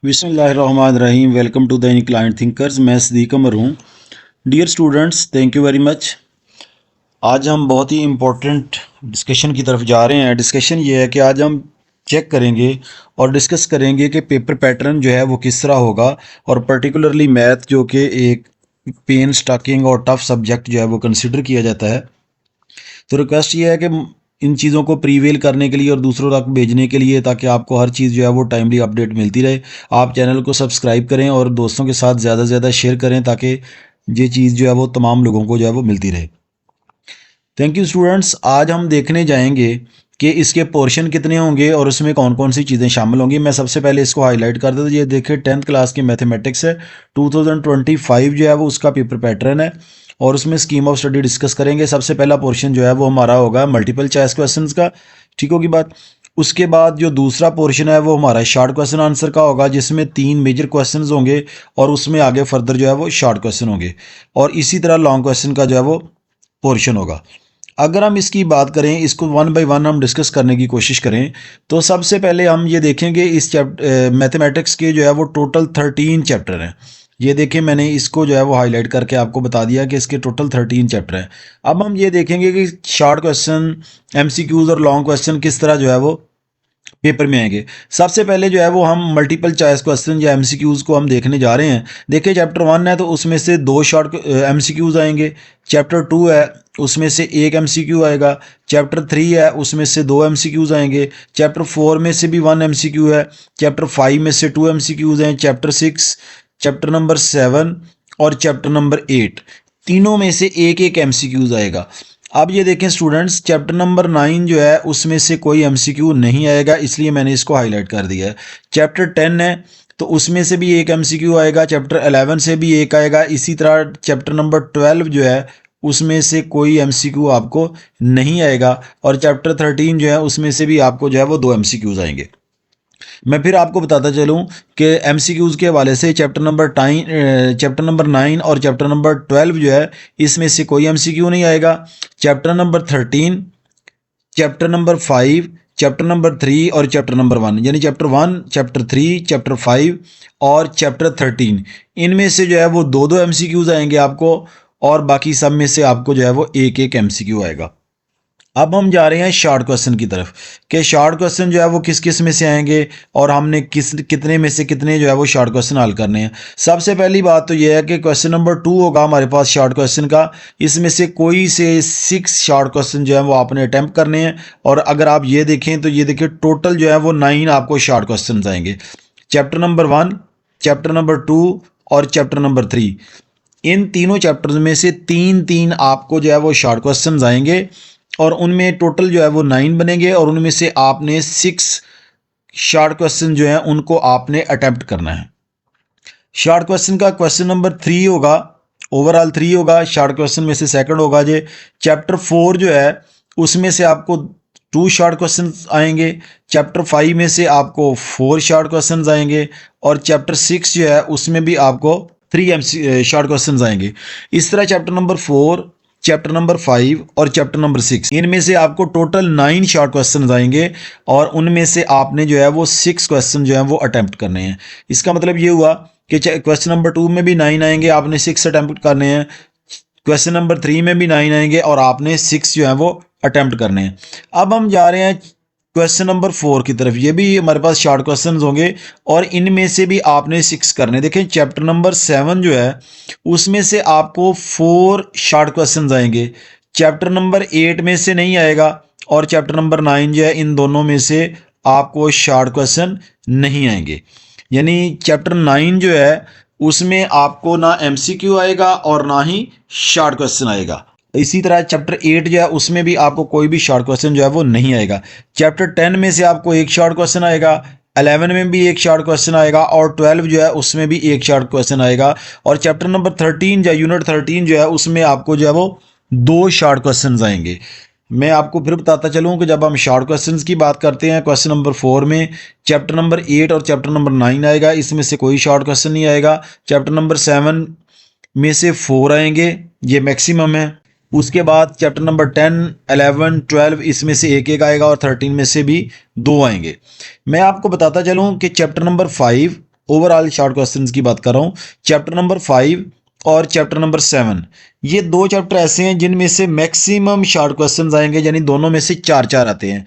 बिस्मिल्लाहिर्रहमानिर्रहीम। Welcome to the client thinkers. मैं सदीक उमर हूँ। Dear students, thank you very much. आज हम बहुत ही इम्पोर्टेंट डिस्कशन की तरफ जा रहे हैं। डिस्कशन ये है कि आज हम चेक करेंगे और डिस्कस करेंगे कि पेपर पैटर्न जो है वो किस तरह होगा, और पर्टिकुलरली मैथ जो कि एक पेन स्टॉकिंग और टफ सब्जेक्ट जो है वो कंसिडर किया जाता है। तो रिक्वेस्ट ये है कि इन चीज़ों को प्रीवेल करने के लिए और दूसरों तक भेजने के लिए, ताकि आपको हर चीज़ जो है वो टाइमली अपडेट मिलती रहे, आप चैनल को सब्सक्राइब करें और दोस्तों के साथ ज़्यादा से ज़्यादा शेयर करें, ताकि ये चीज़ जो है वो तमाम लोगों को जो है वो मिलती रहे। Thank you students. आज हम देखने जाएंगे कि इसके पोर्शन कितने होंगे और उसमें कौन कौन सी चीज़ें शामिल होंगी। मैं सबसे पहले इसको हाईलाइट कर देता हूँ। ये देखिए 10th क्लास की मैथमेटिक्स है, 2025 जो है वो उसका पेपर पैटर्न है, और उसमें स्कीम ऑफ स्टडी डिस्कस करेंगे। सबसे पहला पोर्शन जो है वो हमारा होगा मल्टीपल चॉइस क्वेश्चंस का। ठीक होगी बात। उसके बाद जो दूसरा पोर्शन है वो हमारा शॉर्ट क्वेश्चन आंसर का होगा, जिसमें 3 मेजर क्वेश्चंस होंगे और उसमें आगे फर्दर जो है वो शॉर्ट क्वेश्चन होंगे, और इसी तरह लॉन्ग क्वेश्चन का जो है वो पोर्शन होगा। अगर हम इसकी बात करें, इसको वन बाय वन हम डिस्कस करने की कोशिश करें, तो सबसे पहले हम ये देखेंगे इस मैथमेटिक्स के जो है वो टोटल 13 चैप्टर हैं। ये देखिए, मैंने इसको जो है वो हाईलाइट करके आपको बता दिया कि इसके टोटल 13 चैप्टर हैं। अब हम ये देखेंगे कि शॉर्ट क्वेश्चन, एमसीक्यूज और लॉन्ग क्वेश्चन किस तरह जो है वो पेपर में आएंगे। सबसे पहले जो है वो हम मल्टीपल चॉइस क्वेश्चन या एमसीक्यूज को हम देखने जा रहे हैं। देखिए, चैप्टर 1 है तो उसमें से 2 शॉर्ट एमसीक्यूज आएंगे। चैप्टर 2 है, उसमें से 1 एमसीक्यू आएगा। चैप्टर 3 है, उसमें से 2 एमसीक्यूज आएंगे। चैप्टर 4 में से भी 1 एमसीक्यू है। चैप्टर 5 में से 2 एमसीक्यूज हैं। चैप्टर 6, चैप्टर नंबर 7 और चैप्टर नंबर 8, तीनों में से एक एक एमसीक्यूज आएगा। अब ये देखें स्टूडेंट्स, चैप्टर नंबर 9 जो है उसमें से कोई एमसीक्यू नहीं आएगा, इसलिए मैंने इसको हाईलाइट कर दिया है। चैप्टर 10 है तो उसमें से भी एक एमसीक्यू आएगा। चैप्टर 11 से भी एक आएगा। इसी तरह चैप्टर नंबर 12 जो है उसमें से कोई एमसीक्यू आपको नहीं आएगा, और चैप्टर 13 जो है उसमें से भी आपको जो है वो 2 एमसीक्यूज आएंगे। मैं फिर आपको बताता चलूँ कि एमसीक्यूज के हवाले से चैप्टर नंबर 9 और चैप्टर नंबर 12 जो है इसमें से कोई एमसीक्यू नहीं आएगा। Chapter number 13, chapter number 5, chapter number 3 और चैप्टर नंबर 1, यानी चैप्टर 1, चैप्टर 3, चैप्टर 5 और चैप्टर 13, इनमें से जो है वो 2-2 एमसीक्यूज आएंगे आपको, और बाकी सब में से आपको जो है वो एक एक एमसीक्यू आएगा। अब हम जा रहे हैं शॉर्ट क्वेश्चन की तरफ, कि शॉर्ट क्वेश्चन जो है वो किस किस में से आएंगे और हमने कितने में से कितने जो है वो शॉर्ट क्वेश्चन हल करने हैं। सबसे पहली बात तो ये है कि क्वेश्चन नंबर 2 होगा हमारे पास शॉर्ट क्वेश्चन का। इसमें से कोई से 6 शॉर्ट क्वेश्चन जो है वो आपने अटैम्प्ट करने हैं, और अगर आप ये देखें तो ये देखिए टोटल जो है वो 9 आपको शॉर्ट क्वेश्चन आएंगे। चैप्टर नंबर 1, चैप्टर नंबर 2 और चैप्टर नंबर 3, इन तीनों चैप्टर्स में से 3-3 आपको जो है वो शॉर्ट क्वेश्चन आएंगे, और उनमें टोटल जो है वो 9 बनेंगे, और उनमें से आपने 6 शॉर्ट क्वेश्चन जो है उनको आपने अटेम्प्ट करना है। शॉर्ट क्वेश्चन का क्वेश्चन नंबर 3 होगा, ओवरऑल 3 होगा। शॉर्ट क्वेश्चन में से सेकंड होगा जे चैप्टर 4 जो है उसमें से आपको 2 शॉर्ट क्वेश्चन आएंगे। चैप्टर 5 में से आपको 4 शॉर्ट क्वेश्चन आएंगे, और चैप्टर 6 जो है उसमें भी आपको 3 शॉर्ट क्वेश्चन आएंगे। इस तरह चैप्टर नंबर 4, चैप्टर नंबर 5 और चैप्टर नंबर 6, इनमें से आपको टोटल 9 शॉर्ट क्वेश्चन आएंगे, और उनमें से आपने जो है वो 6 क्वेश्चन जो है वो अटेम्प्ट करने हैं। इसका मतलब ये हुआ कि क्वेश्चन नंबर 2 में भी 9 आएंगे, आपने 6 अटेम्प्ट करने हैं। क्वेश्चन नंबर 3 में भी 9 आएंगे और आपने 6 जो है वो अटेम्प्ट करने हैं। अब हम जा रहे हैं क्वेश्चन नंबर 4 की तरफ। ये भी हमारे पास शॉर्ट क्वेश्चन होंगे, और इनमें से भी आपने 6 करने। देखें, चैप्टर नंबर 7 जो है उसमें से आपको 4 शॉर्ट क्वेश्चन आएंगे। चैप्टर नंबर 8 में से नहीं आएगा, और चैप्टर नंबर 9 जो है इन दोनों में से आपको शॉर्ट क्वेश्चन नहीं आएंगे। यानी चैप्टर 9 जो है उसमें आपको ना एमसीक्यू आएगा और ना ही शॉर्ट क्वेश्चन आएगा। इसी तरह चैप्टर 8 जो है उसमें भी आपको कोई भी शॉर्ट क्वेश्चन जो है वो नहीं आएगा। चैप्टर 10 में से आपको एक शॉर्ट क्वेश्चन आएगा, 11 में भी एक शॉर्ट क्वेश्चन आएगा, और 12 जो है उसमें भी एक शॉर्ट क्वेश्चन आएगा, और चैप्टर नंबर 13 या यूनिट 13 जो है उसमें आपको जो है वो 2 शॉर्ट क्वेश्चन आएंगे। मैं आपको फिर बताता चलूँ कि जब हम शॉर्ट क्वेश्चंस की बात करते हैं, क्वेश्चन नंबर 4 में चैप्टर नंबर 8 और चैप्टर नंबर 9 आएगा, इसमें से कोई शॉर्ट क्वेश्चन नहीं आएगा। चैप्टर नंबर 7 में से 4 आएंगे, ये मैक्सिमम है। उसके बाद चैप्टर नंबर 10, 11, 12 इसमें से एक एक आएगा, और 13 में से भी 2 आएंगे। मैं आपको बताता चलूँ कि chapter number 5 overall short questions की बात कर रहा हूँ। चैप्टर नंबर 5 और चैप्टर नंबर 7, ये दो चैप्टर ऐसे हैं जिनमें से मैक्सिमम शॉर्ट क्वेश्चंस आएंगे, यानी दोनों में से 4-4 आते हैं।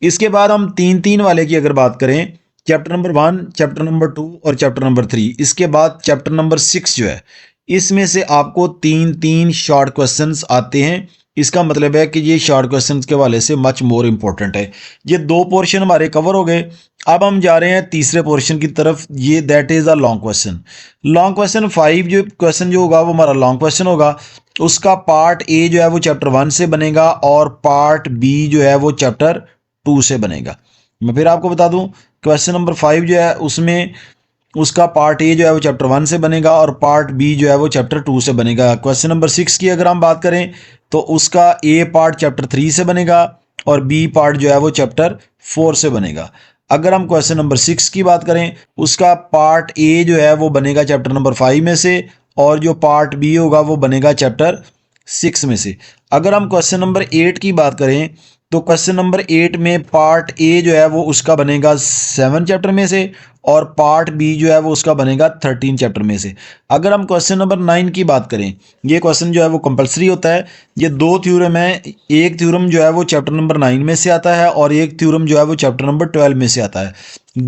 इसके बाद हम 3-3 वाले की अगर बात करें, चैप्टर नंबर 1, चैप्टर नंबर 2 और चैप्टर नंबर 3, इसके बाद चैप्टर नंबर 6 जो है, इसमें से आपको 3-3 शॉर्ट क्वेश्चंस आते हैं। इसका मतलब है कि ये शॉर्ट क्वेश्चंस के हवाले से मच मोर इंपॉर्टेंट है। ये दो पोर्शन हमारे कवर हो गए। अब हम जा रहे हैं तीसरे पोर्शन की तरफ, ये that is a long question. Long question 5 जो क्वेश्चन जो होगा वो हमारा लॉन्ग क्वेश्चन होगा। उसका पार्ट ए जो है वो चैप्टर 1 से बनेगा और पार्ट बी जो है वो चैप्टर 2 से बनेगा। मैं फिर आपको बता दूं, क्वेश्चन नंबर 5 जो है उसमें उसका पार्ट ए जो है वो चैप्टर 1 से बनेगा और पार्ट बी जो है वो चैप्टर 2 से बनेगा। क्वेश्चन नंबर 6 की अगर हम बात करें तो उसका ए पार्ट चैप्टर 3 से बनेगा और बी पार्ट जो है वो चैप्टर 4 से बनेगा। अगर हम क्वेश्चन नंबर 6 की बात करें, उसका पार्ट ए जो है वो बनेगा चैप्टर नंबर 5 में से और जो पार्ट बी होगा वो बनेगा चैप्टर 6 में से। अगर हम क्वेश्चन नंबर 8 की बात करें तो क्वेश्चन नंबर 8 में पार्ट ए जो है वो उसका बनेगा 7 चैप्टर में से और पार्ट बी जो है वो उसका बनेगा 13 चैप्टर में से। अगर हम क्वेश्चन नंबर 9 की बात करें, ये क्वेश्चन जो है वो कंपलसरी होता है। ये दो थ्योरम है, एक थ्योरम जो है वो चैप्टर नंबर 9 में से आता है और एक थ्योरम जो है वो चैप्टर नंबर 12 में से आता है।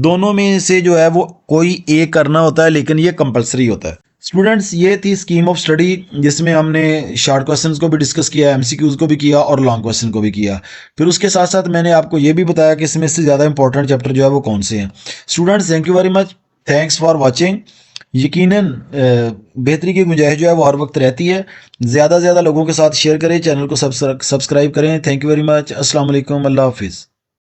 दोनों में से जो है वो कोई एक करना होता है, लेकिन ये कंपलसरी होता है। स्टूडेंट्स, ये थी स्कीम ऑफ स्टडी जिसमें हमने शॉर्ट क्वेश्चंस को भी डिस्कस किया, एमसीक्यूज को भी किया और लॉन्ग क्वेश्चन को भी किया। फिर उसके साथ साथ मैंने आपको ये भी बताया कि इसमें से ज़्यादा इंपॉर्टेंट चैप्टर जो है वो कौन से हैं। Students, thank you very much, thanks for watching. यकीनन बेहतरी की गुंजाइश जो है वो हर वक्त रहती है। ज़्यादा से ज़्यादा लोगों के साथ शेयर करें, चैनल को सब्सक्राइब करें। Thank you very much. अस्सलाम वालेकुम, अल्लाह हाफिज़।